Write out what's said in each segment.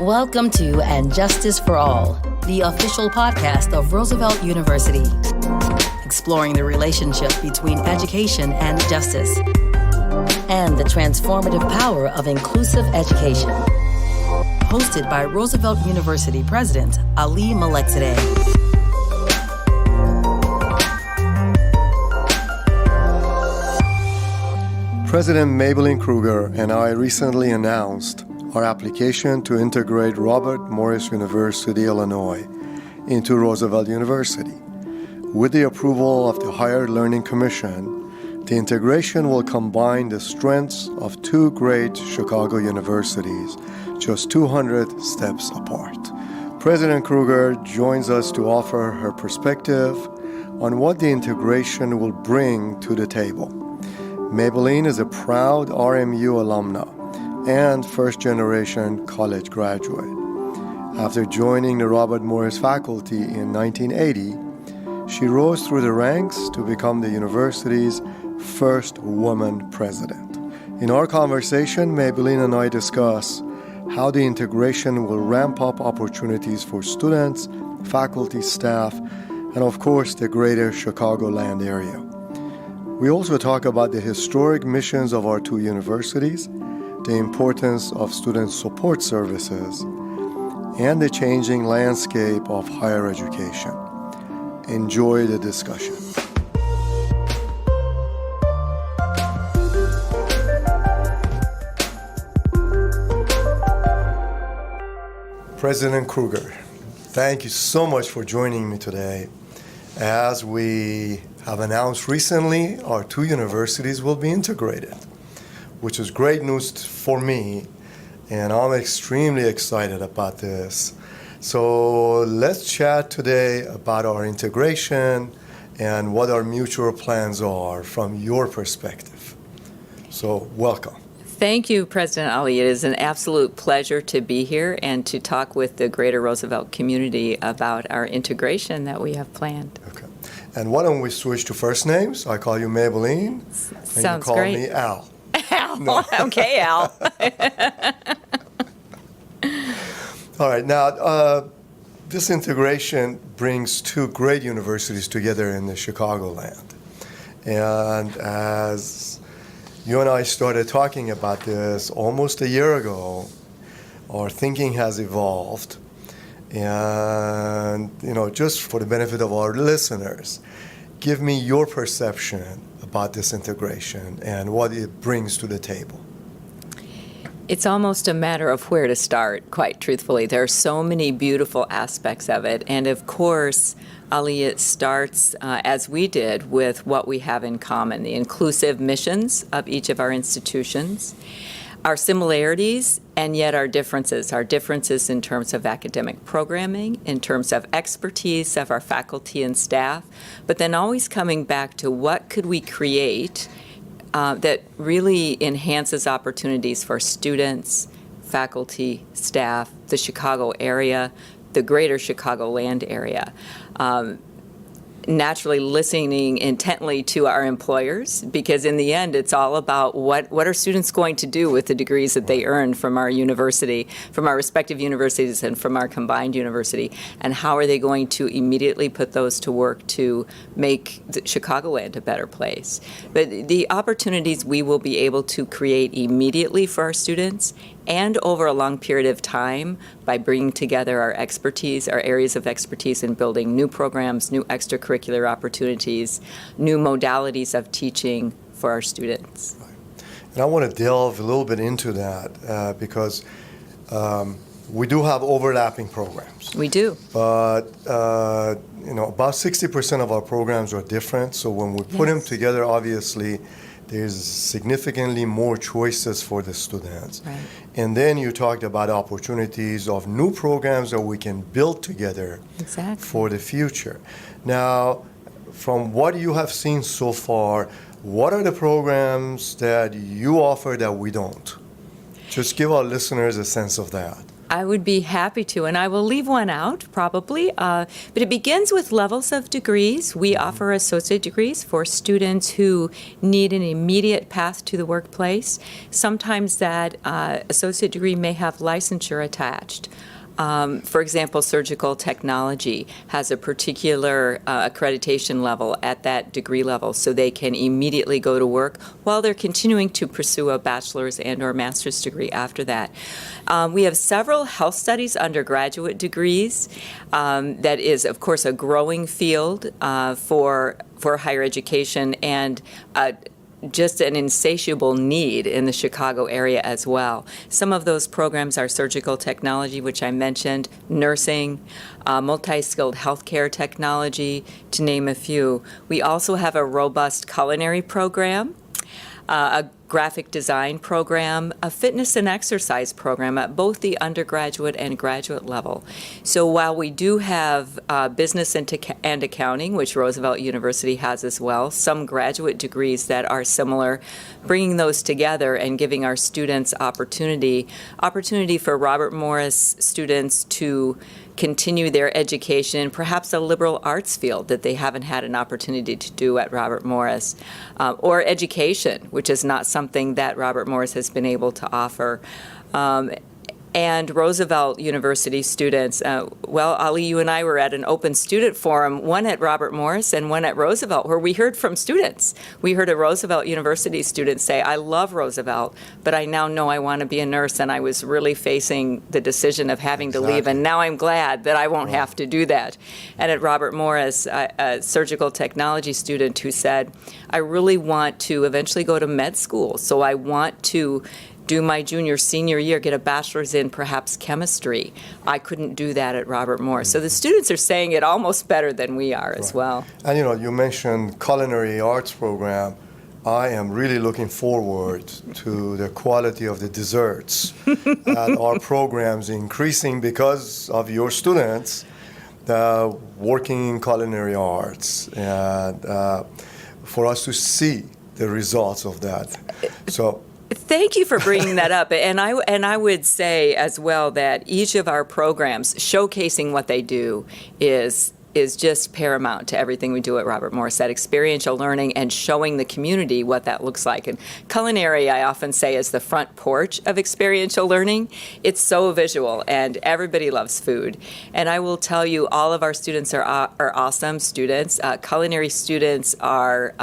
Welcome to And Justice for All, the official podcast of Roosevelt University, exploring the relationship between education and justice, and the transformative power of inclusive education. Hosted by Roosevelt University President Ali Malekzadeh. President Mablene Krueger and I recently announced our application to integrate Robert Morris University, Illinois, into Roosevelt University. With the approval of the Higher Learning Commission, the integration will combine the strengths of two great Chicago universities, just 200 steps apart. President Krueger joins us to offer her perspective on what the integration will bring to the table. Mablene is a proud RMU alumna and first-generation college graduate. After joining the Robert Morris faculty in 1980, she rose through the ranks to become the university's first woman president. In our conversation, Mablene and I discuss how the integration will ramp up opportunities for students, faculty, staff, and of course, the greater Chicagoland area. We also talk about the historic missions of our two universities, the importance of student support services, and the changing landscape of higher education. Enjoy the discussion. President Krueger, thank you so much for joining me today. As we have announced recently, our two universities will be integrated, which is great news for me, and I'm extremely excited about this. So let's chat today about our integration and what our mutual plans are from your perspective. So welcome. Thank you, President Ali. It is an absolute pleasure to be here and to talk with the greater Roosevelt community about our integration that we have planned. Okay. And why don't we switch to first names? I call you Mablene, and you call great. me Al. Al. No. Okay, Al. All right. Now, this integration brings two great universities together in the Chicagoland. And as you and I started talking about this almost a year ago, our thinking has evolved. And, just for the benefit of our listeners, give me your perception about this integration and what it brings to the table. It's almost a matter of where to start, quite truthfully. There are so many beautiful aspects of it. And of course, Ali, it starts, as we did, with what we have in common, the inclusive missions of each of our institutions, our similarities, and yet our differences in terms of academic programming, in terms of expertise of our faculty and staff, but then always coming back to what could we create that really enhances opportunities for students, faculty, staff, the Chicago area, the greater Chicagoland area. Naturally listening intently to our employers, because in the end it's all about what are students going to do with the degrees that they earn from our university, from our respective universities and from our combined university, and how are they going to immediately put those to work to make Chicagoland a better place. But the opportunities we will be able to create immediately for our students and over a long period of time by bringing together our expertise, our areas of expertise in building new programs, new extracurricular opportunities, new modalities of teaching for our students. Right. And I want to delve a little bit into that because we do have overlapping programs. We do. But, about 60% of our programs are different. So when we put them together, obviously, there's significantly more choices for the students. Right. And then you talked about opportunities of new programs that we can build together for the future. Now, from what you have seen so far, what are the programs that you offer that we don't? Just give our listeners a sense of that. I would be happy to, and I will leave one out probably, but it begins with levels of degrees. We offer associate degrees for students who need an immediate path to the workplace. Sometimes that associate degree may have licensure attached. For example, surgical technology has a particular accreditation level at that degree level, so they can immediately go to work while they're continuing to pursue a bachelor's and or master's degree after that. We have several health studies undergraduate degrees. That is, of course, a growing field for higher education, and just an insatiable need in the Chicago area as well. Some of those programs are surgical technology, which I mentioned, nursing, multi-skilled healthcare technology, to name a few. We also have a robust culinary program, a graphic design program, a fitness and exercise program at both the undergraduate and graduate level. So while we do have business and accounting, which Roosevelt University has as well, some graduate degrees that are similar, bringing those together and giving our students opportunity for Robert Morris students to continue their education in perhaps a liberal arts field that they haven't had an opportunity to do at Robert Morris, or education, which is not something that Robert Morris has been able to offer. And Roosevelt University students, well, Ali, you and I were at an open student forum, one at Robert Morris and one at Roosevelt, where we heard from students. We heard a Roosevelt University student say, I love Roosevelt, but I now know I want to be a nurse, and I was really facing the decision of having to leave, and now I'm glad that I won't have to do that. And at Robert Morris, a surgical technology student who said, I really want to eventually go to med school, so I want to do my senior year, get a bachelor's in perhaps chemistry. I couldn't do that at Robert Morris. So the students are saying it almost better than we are as well. And you mentioned culinary arts program. I am really looking forward to the quality of the desserts and our programs increasing because of your students working in culinary arts, and for us to see the results of that. So. Thank you for bringing that up. And I would say as well that each of our programs showcasing what they do is just paramount to everything we do at Robert Morris, that experiential learning and showing the community what that looks like. And culinary, I often say, is the front porch of experiential learning. It's so visual, and everybody loves food. And I will tell you, all of our students are awesome students. Culinary students are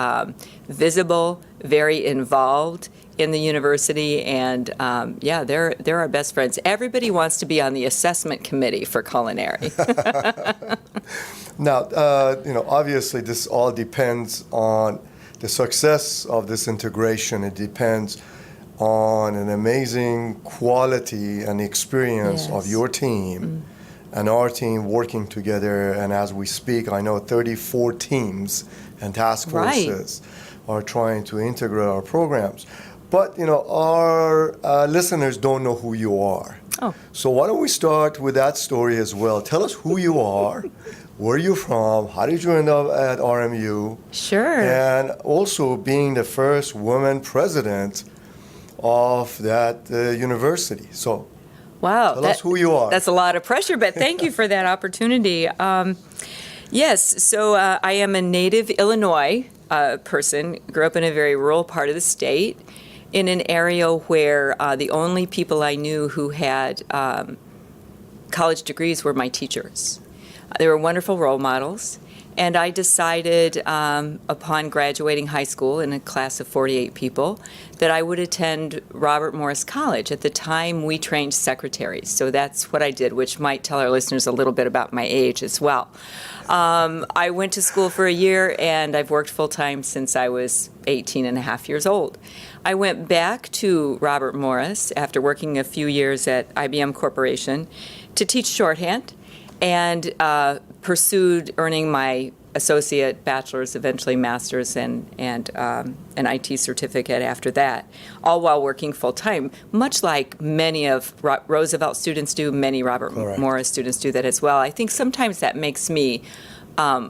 visible, very involved in the university, and they're our best friends. Everybody wants to be on the assessment committee for culinary. Now, obviously this all depends on the success of this integration. It depends on an amazing quality and experience of your team and our team working together. And as we speak, I know 34 teams and task forces are trying to integrate our programs. But, our listeners don't know who you are. Oh. So why don't we start with that story as well? Tell us who you are, where you're from, how did you end up at RMU? Sure. And also being the first woman president of that university. So tell us who you are. That's a lot of pressure, but thank you for that opportunity. Yes, so I am a native Illinois person, grew up in a very rural part of the state, in an area where the only people I knew who had college degrees were my teachers. They were wonderful role models, and I decided upon graduating high school in a class of 48 people that I would attend Robert Morris College. At the time, we trained secretaries, so that's what I did, which might tell our listeners a little bit about my age as well. I went to school for a year, and I've worked full-time since I was 18 and a half years old. I went back to Robert Morris after working a few years at IBM Corporation to teach shorthand, and pursued earning my associate, bachelor's, eventually master's, and an IT certificate after that, all while working full-time, much like many of Roosevelt students do, many Robert Morris students do that as well. I think sometimes that makes me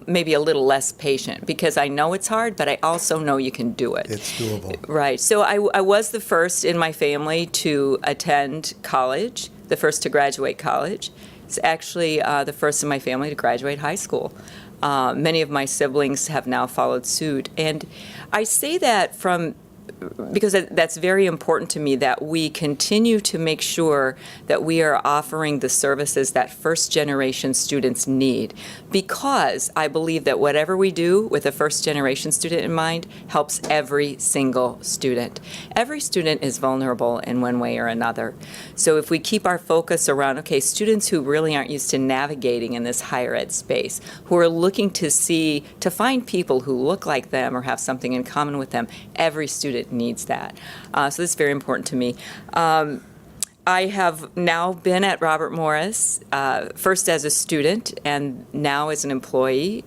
maybe a little less patient, because I know it's hard, but I also know you can do it. It's doable. Right. So I was the first in my family to attend college. the first to graduate college. It's actually the first in my family to graduate high school. Many of my siblings have now followed suit. And I say that because that's very important to me, that we continue to make sure that we are offering the services that first-generation students need, because I believe that whatever we do with a first-generation student in mind helps every single student. Every student is vulnerable in one way or another. So if we keep our focus around, okay, students who really aren't used to navigating in this higher ed space, who are looking to find people who look like them or have something in common with them, every student needs that. So this is very important to me. I have now been at Robert Morris, first as a student and now as an employee.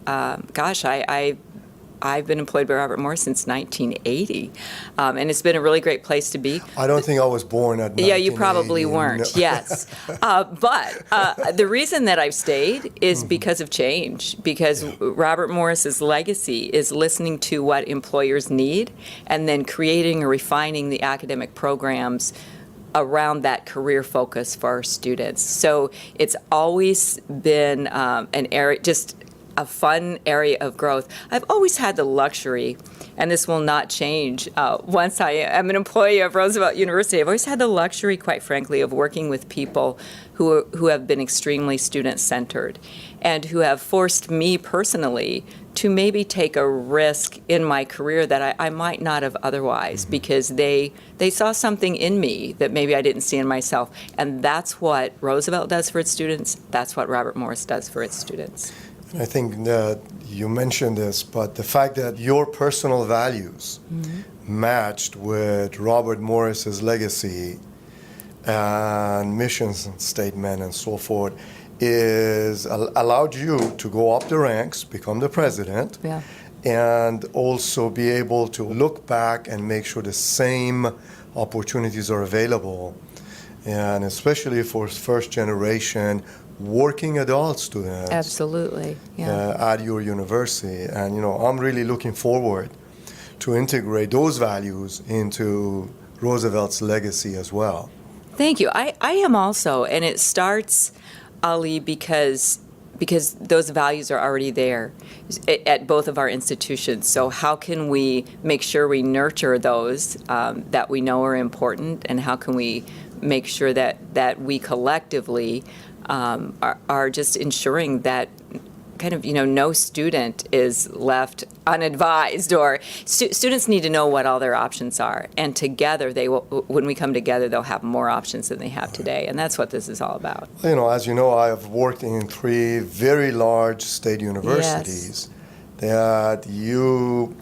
I've been employed by Robert Morris since 1980, and it's been a really great place to be. I don't think I was born at 1980. Yeah, you probably weren't, no. Yes. But the reason that I've stayed is because of change, because Robert Morris's legacy is listening to what employers need and then creating or refining the academic programs around that career focus for our students. So it's always been an area, just a fun area of growth. I've always had the luxury, and this will not change once I am an employee of Roosevelt University. I've always had the luxury, quite frankly, of working with people who have been extremely student-centered and who have forced me personally to maybe take a risk in my career that I might not have otherwise, because they saw something in me that maybe I didn't see in myself. And that's what Roosevelt does for its students. That's what Robert Morris does for its students. I think that you mentioned this, but the fact that your personal values matched with Robert Morris's legacy and mission statement and so forth is allowed you to go up the ranks, become the president, and also be able to look back and make sure the same opportunities are available, and especially for first generation working adult students. Absolutely, at your university. And I'm really looking forward to integrate those values into Roosevelt's legacy as well. Thank you. I am also, and it starts, Ali, because those values are already there at both of our institutions. So how can we make sure we nurture those that we know are important, and how can we make sure that we collectively are just ensuring that kind of, no student is left unadvised, or students need to know what all their options are. And together, when we come together, they'll have more options than they have today. And that's what this is all about. As you know, I have worked in 3 very large state universities that you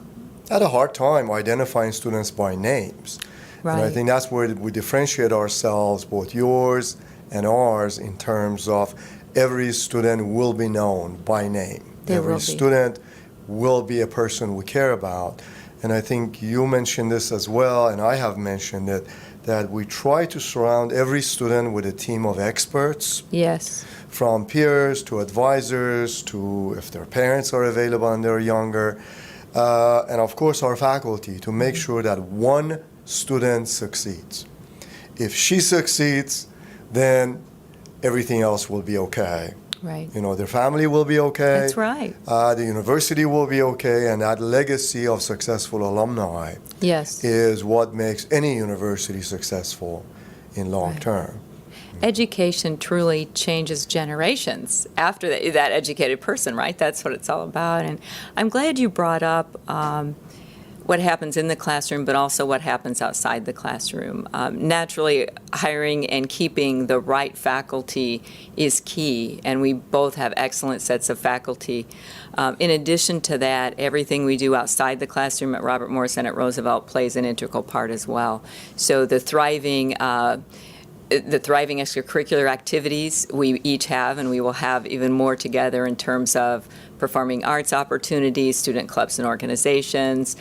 had a hard time identifying students by names. Right. And I think that's where we differentiate ourselves, both yours and ours, in terms of every student will be known by name. Every student will be a person we care about. And I think you mentioned this as well, and I have mentioned it, that we try to surround every student with a team of experts. Yes. From peers to advisors to, if their parents are available and they're younger, and of course our faculty, to make sure that one student succeeds. If she succeeds, then everything else will be okay. Right. Their family will be okay. That's right. The university will be okay, and that legacy of successful alumni is what makes any university successful in long term. Education truly changes generations after that educated person, right? That's what it's all about. And I'm glad you brought up what happens in the classroom, but also what happens outside the classroom. Naturally, hiring and keeping the right faculty is key, and we both have excellent sets of faculty. In addition to that, everything we do outside the classroom at Robert Morris and at Roosevelt plays an integral part as well. So the thriving extracurricular activities we each have, and we will have even more together in terms of performing arts opportunities, student clubs and organizations,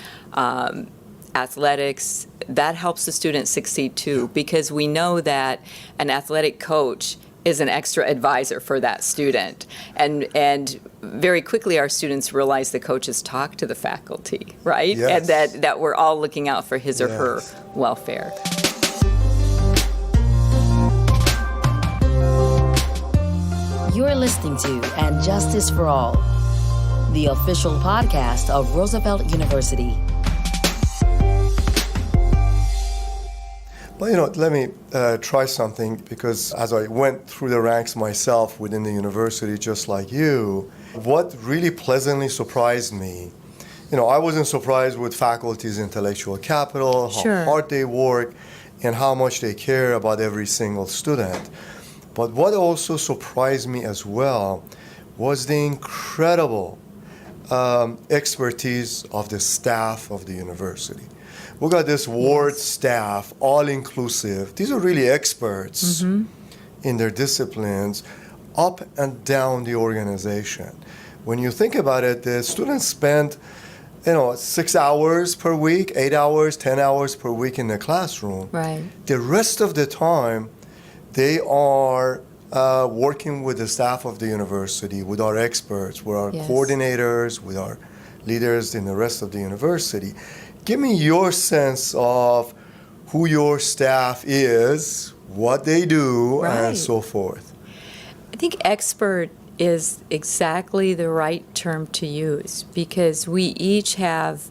athletics. That helps the students succeed too, because we know that an athletic coach is an extra advisor for that student. And very quickly our students realize the coaches talk to the faculty, right? Yes. And that we're all looking out for his or her welfare. You're listening to And Justice for All, the official podcast of Roosevelt University. But let me try something, because as I went through the ranks myself within the university, just like you, what really pleasantly surprised me, I wasn't surprised with faculty's intellectual capital, how hard they work, and how much they care about every single student. But what also surprised me as well was the incredible expertise of the staff of the university. We got this ward staff, all-inclusive. These are really experts in their disciplines up and down the organization. When you think about it, the students spend 6 hours per week, 8 hours, 10 hours per week in the classroom. Right. The rest of the time, they are working with the staff of the university, with our experts, with our coordinators, with our leaders in the rest of the university. Give me your sense of who your staff is, what they do, and so forth. I think expert is exactly the right term to use, because we each have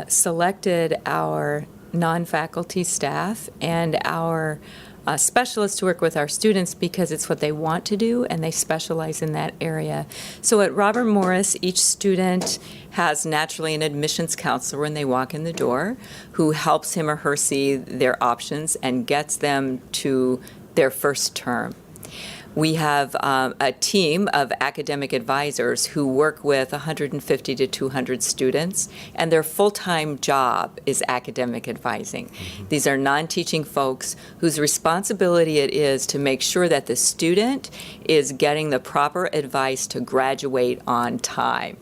selected our non-faculty staff and our specialists to work with our students because it's what they want to do and they specialize in that area. So at Robert Morris, each student has naturally an admissions counselor when they walk in the door who helps him or her see their options and gets them to their first term. We have a team of academic advisors who work with 150 to 200 students, and their full-time job is academic advising. These are non-teaching folks whose responsibility it is to make sure that the student is getting the proper advice to graduate on time.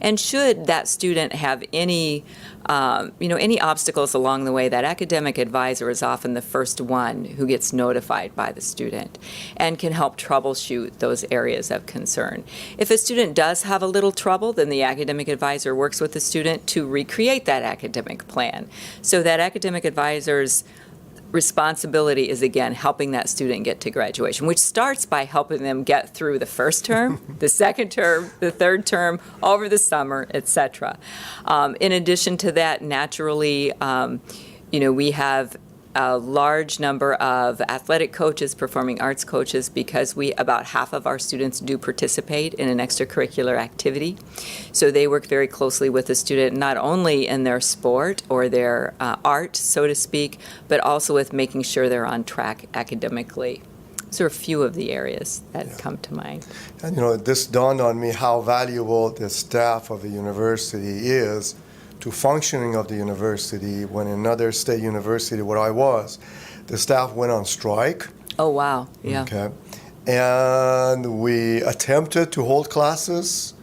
And should that student have any obstacles along the way, that academic advisor is often the first one who gets notified by the student and can help troubleshoot those areas of concern. If a student does have a little trouble, then the academic advisor works with the student to recreate that academic plan. So that academic advisor's responsibility is, again, helping that student get to graduation, which starts by helping them get through the first term, the second term, the third term, over the summer, etc. In addition to that, naturally, we have a large number of athletic coaches, performing arts coaches, because about half of our students do participate in an extracurricular activity. So they work very closely with the student, not only in their sport or their art, so to speak, but also with making sure they're on track academically. Those are a few of the areas that come to mind. And this dawned on me how valuable the staff of a university is to functioning of the university. When in another state university where I was, the staff went on strike. Oh, wow. Yeah. Okay. And we attempted to hold classes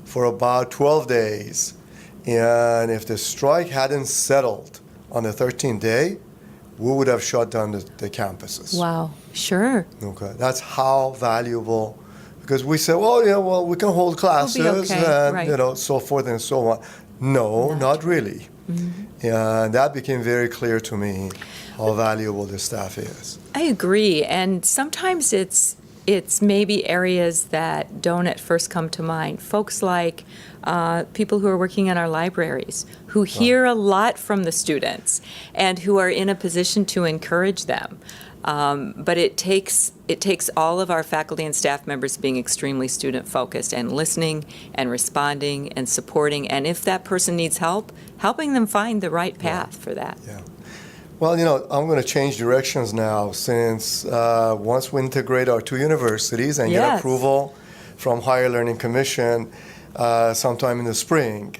for about 12 days. And if the strike hadn't settled on the 13th day, we would have shut down the campuses. Wow. Sure. Okay. That's how valuable, because we said, we can hold classes We'll be okay. and, Right. So forth and so on. No, not really. And that became very clear to me, how valuable the staff is. I agree. And sometimes it's maybe areas that don't at first come to mind. Folks like people who are working in our libraries, who hear a lot from the students and who are in a position to encourage them. But it takes all of our faculty and staff members being extremely student-focused and listening and responding and supporting. And if that person needs help, helping them find the right path for that. Yeah. Well, I'm going to change directions now, since once we integrate our two universities and get approval from Higher Learning Commission sometime in the spring,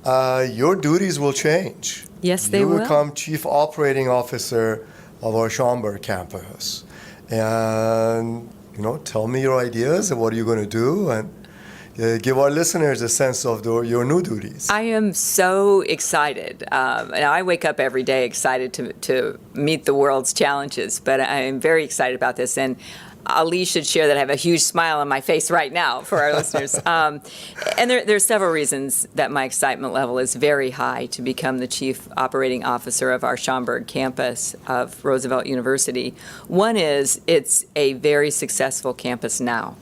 your duties will change. Yes, they will. You become Chief Operating Officer of our Schaumburg campus. And, tell me your ideas and what are you going to do, and give our listeners a sense of your new duties. I am so excited. And I wake up every day excited to meet the world's challenges, but I am very excited about this. And Ali should share that I have a huge smile on my face right now for our listeners. And there's several reasons that my excitement level is very high to become the Chief Operating Officer of our Schaumburg campus of Roosevelt University. One is it's a very successful campus now.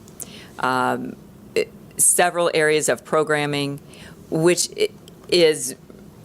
several areas of programming, which is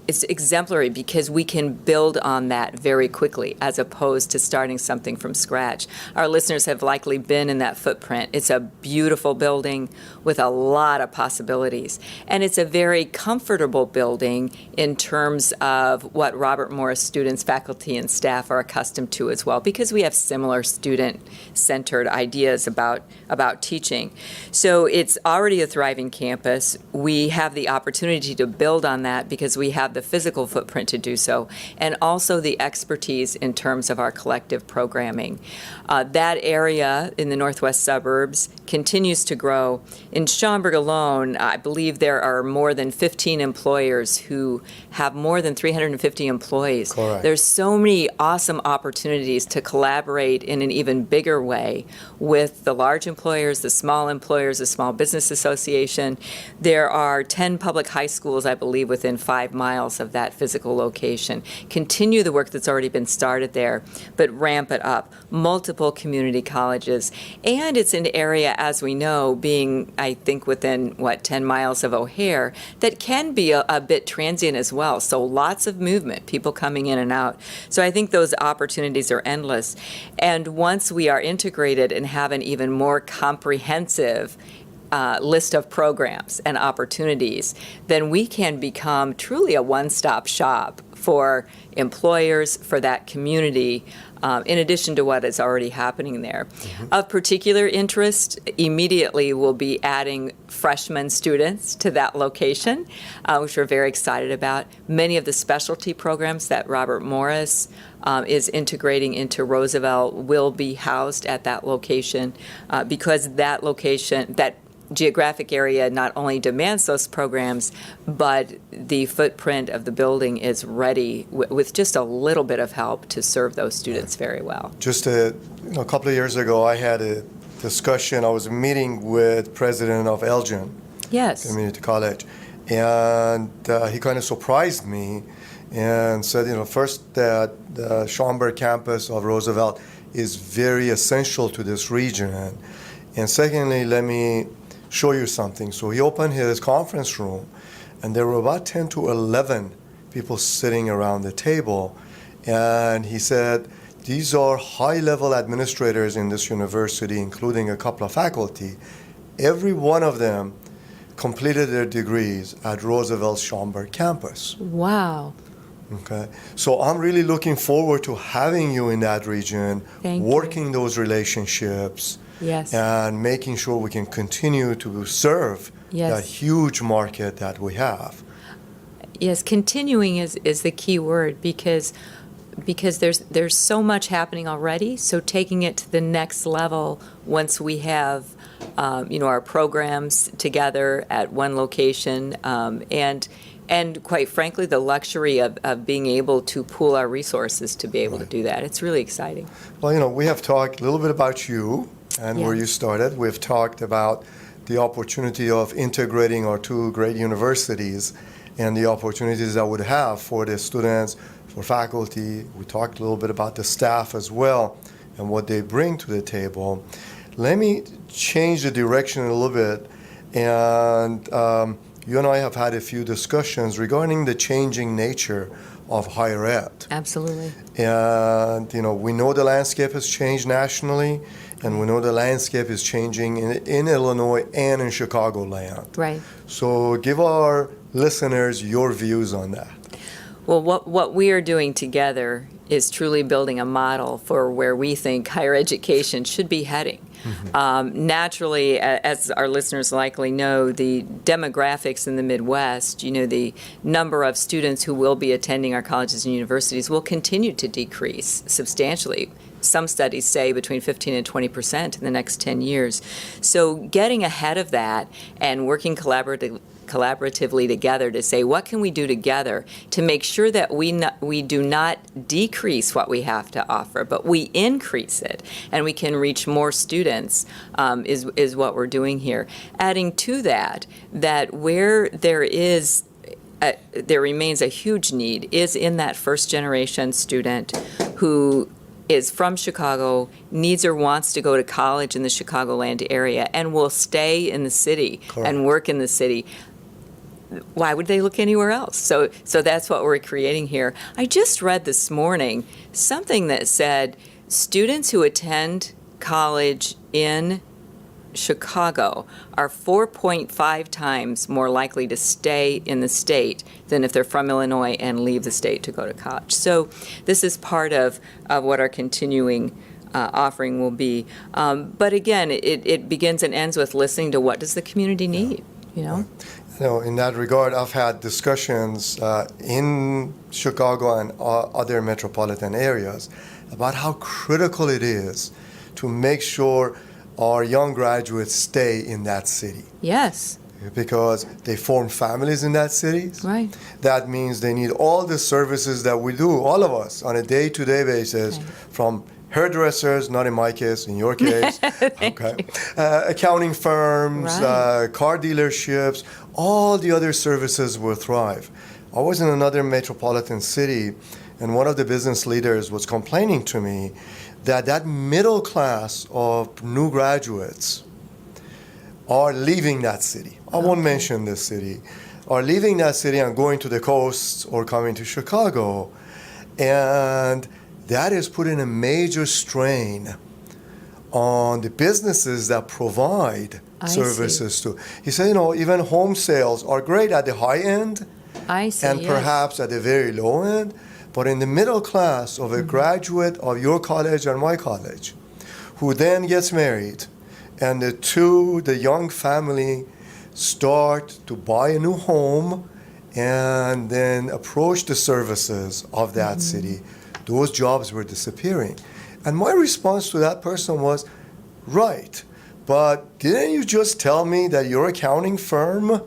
it's exemplary because we can build on that very quickly as opposed to starting something from scratch. Our listeners have likely been in that footprint. It's a beautiful building with a lot of possibilities. And it's a very comfortable building in terms of what Robert Morris students, faculty, and staff are accustomed to as well, because we have similar student-centered ideas about teaching. So it's already a thriving campus. We have the opportunity to build on that because we have the physical footprint to do so, and also the expertise in terms of our collective programming. That area in the northwest suburbs continues to grow. In Schaumburg alone, I believe there are more than 15 employers who have more than 350 employees. Correct. There's so many awesome opportunities to collaborate in an even bigger way with the large employers, the Small Business Association. There are 10 public high schools, I believe, within 5 miles of that physical location. Continue the work that's already been started there, but ramp it up. Multiple community colleges. And it's an area, as we know, being, I think, within, 10 miles of O'Hare, that can be a bit transient as well. So lots of movement, people coming in and out. So I think those opportunities are endless. And once we are integrated and have an even more comprehensive list of programs and opportunities, then we can become truly a one-stop shop for employers, for that community, in addition to what is already happening there. Mm-hmm. Of particular interest, immediately we'll be adding freshman students to that location, which we're very excited about. Many of the specialty programs that Robert Morris is integrating into Roosevelt will be housed at that location because that location, that geographic area not only demands those programs, but the footprint of the building is ready with just a little bit of help to serve those students very well. Just a couple of years ago, I had a discussion. I was meeting with president of Elgin Yes. Community College, and he kind of surprised me and said, first that the Schaumburg campus of Roosevelt is very essential to this region, and secondly, let me show you something. So he opened his conference room, and there were about 10 to 11 people sitting around the table. And he said, these are high-level administrators in this university, including a couple of faculty. Every one of them completed their degrees at Roosevelt Schaumburg campus. Wow. Okay, so I'm really looking forward to having you in that region, working those relationships, yes, and making sure we can continue to serve that huge market that we have. Yes, continuing is the key word because there's so much happening already. So taking it to the next level once we have our programs together at one location and quite frankly, the luxury of being able to pool our resources to be able to do that. It's really exciting. Well, we have talked a little bit about you and where you started. We've talked about the opportunity of integrating our two great universities and the opportunities that would have for the students, for faculty. We talked a little bit about the staff as well and what they bring to the table. Let me change the direction a little bit, and you and I have had a few discussions regarding the changing nature of higher ed. Absolutely. And, we know the landscape has changed nationally, and we know the landscape is changing in Illinois and in Chicagoland. Right. So give our listeners your views on that. Well, what we are doing together is truly building a model for where we think higher education should be heading. Mm-hmm. Naturally, as our listeners likely know, the demographics in the Midwest, the number of students who will be attending our colleges and universities will continue to decrease substantially. Some studies say between 15 and 20% in the next 10 years. So getting ahead of that and working collaboratively together to say, what can we do together to make sure that we do not decrease what we have to offer, but we increase it and we can reach more students is what we're doing here. Adding to that where there remains a huge need is in that first generation student who is from Chicago, needs or wants to go to college in the Chicagoland area, and will stay in the city and work in the city, why would they look anywhere else? So that's what we're creating here. I just read this morning something that said students who attend college in Chicago are 4.5 times more likely to stay in the state than if they're from Illinois and leave the state to go to college. So this is part of what our continuing offering will be. But again, it begins and ends with listening to what does the community need, you know? In that regard, I've had discussions in Chicago and other metropolitan areas about how critical it is to make sure our young graduates stay in that city. Yes. Because they form families in that city. Right. That means they need all the services that we do, all of us, on a day-to-day basis, from hairdressers, not in my case, in your case, accounting firms, car dealerships, all the other services will thrive. I was in another metropolitan city, and one of the business leaders was complaining to me that middle class of new graduates are leaving that city. I won't mention this city. Are leaving that city and going to the coast or coming to Chicago. And that is putting a major strain on the businesses that provide services to. He said, even home sales are great at the high end and perhaps at the very low end. But in the middle class of a graduate of your college and my college, who then gets married, and the young family start to buy a new home and then approach the services of that city, those jobs were disappearing. And my response to that person was, right, but didn't you just tell me that your accounting firm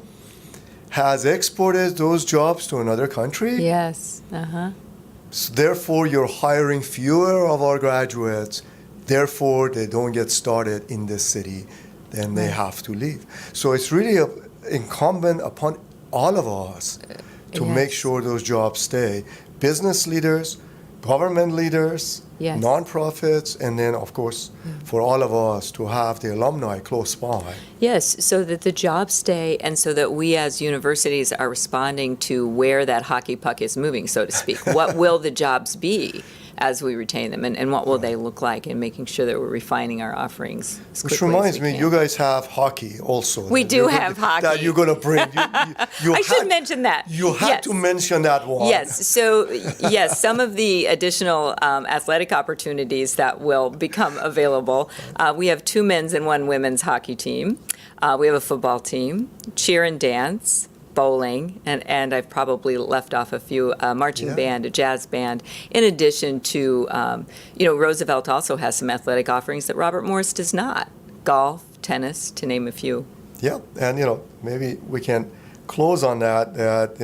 has exported those jobs to another country? Yes. So therefore, you're hiring fewer of our graduates. Therefore, they don't get started in this city. Then they have to leave. So it's really incumbent upon all of us to make sure those jobs stay. Business leaders, government leaders, nonprofits, and then, of course, for all of us to have the alumni close by. Yes, so that the jobs stay and so that we as universities are responding to where that hockey puck is moving, so to speak. What will the jobs be as we retain them, and what will they look like, and making sure that we're refining our offerings as quickly as we can. Which reminds me, you guys have hockey also. We do have hockey. That you're going to bring. I should mention that. You had to mention that one. Yes, so yes, some of the additional athletic opportunities that will become available. We have 2 men's and 1 women's hockey team. We have a football team, cheer and dance, bowling, and I've probably left off a few, marching band, a jazz band, in addition to, Roosevelt also has some athletic offerings that Robert Morris does not. Golf, tennis, to name a few. Yeah, and, maybe we can close on that, as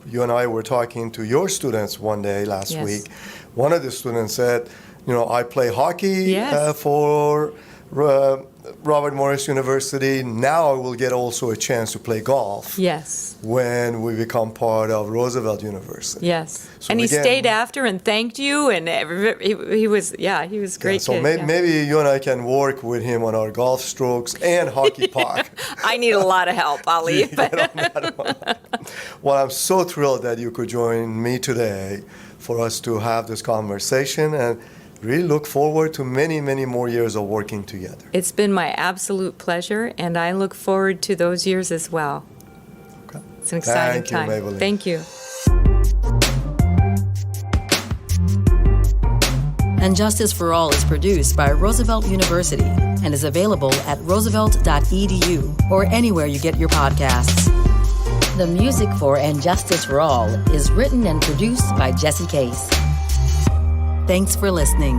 you and I were talking to your students one day last week, one of the students said, I play hockey for Robert Morris University. Now I will get also a chance to play golf. Yes. When we become part of Roosevelt University. Yes. So and he again, stayed after and thanked you, and he was a great so kid. Maybe you and I can work with him on our golf strokes and hockey puck. I need a lot of help, I'll leave. Well, I'm so thrilled that you could join me today for us to have this conversation, and really look forward to many, many more years of working together. It's been my absolute pleasure, and I look forward to those years as well. Okay. It's an exciting time. Mablene. Thank you. And Justice for All is produced by Roosevelt University and is available at roosevelt.edu or anywhere you get your podcasts. The music for And Justice for All is written and produced by Jesse Case. Thanks for listening.